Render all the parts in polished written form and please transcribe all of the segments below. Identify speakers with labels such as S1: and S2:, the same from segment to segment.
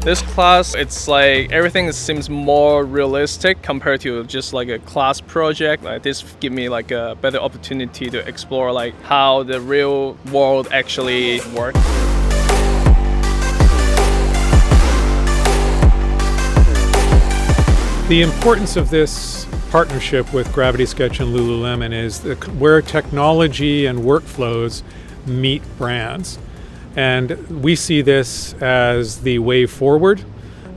S1: This class, it's like everything seems more realistic compared to just like a class project. Like this give me like a better opportunity to explore like how the real world actually works.
S2: The importance of this partnership with Gravity Sketch and Lululemon is where technology and workflows meet brands. And we see this as the way forward.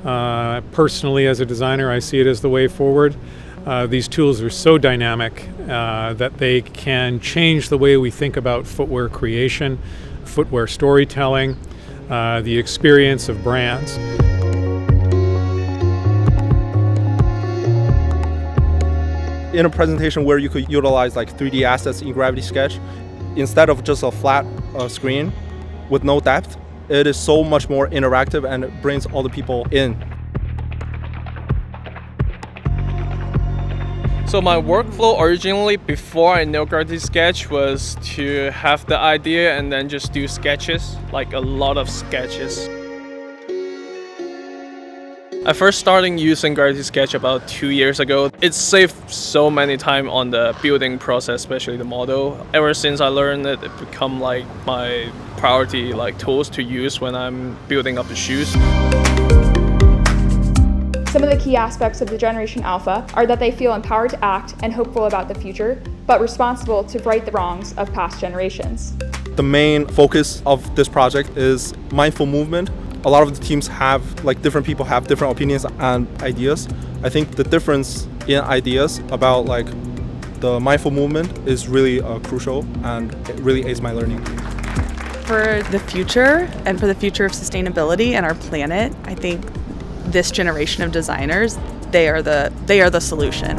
S2: Personally, as a designer, I see it as the way forward. These tools are so dynamic that they can change the way we think about footwear creation, footwear storytelling, the experience of brands.
S3: In a presentation where you could utilize like 3D assets in Gravity Sketch, instead of just a flat screen with no depth, it is so much more interactive and it brings all the people in.
S1: So my workflow originally, before I know Gravity Sketch, was to have the idea and then just do sketches, like a lot of sketches. I first started using Gravity Sketch about 2 years ago. It saved so many time on the building process, especially the model. Ever since I learned it, it become like my priority like tools to use when I'm building up the shoes.
S4: Some of the key aspects of the Generation Alpha are that they feel empowered to act and hopeful about the future, but responsible to right the wrongs of past generations.
S3: The main focus of this project is mindful movement. A lot of the teams have, like different people have different opinions and ideas. I think the difference in ideas about like the mindful movement is really crucial and it really aids my learning.
S5: For the future and for the future of sustainability and our planet, I think this generation of designers, they are the solution.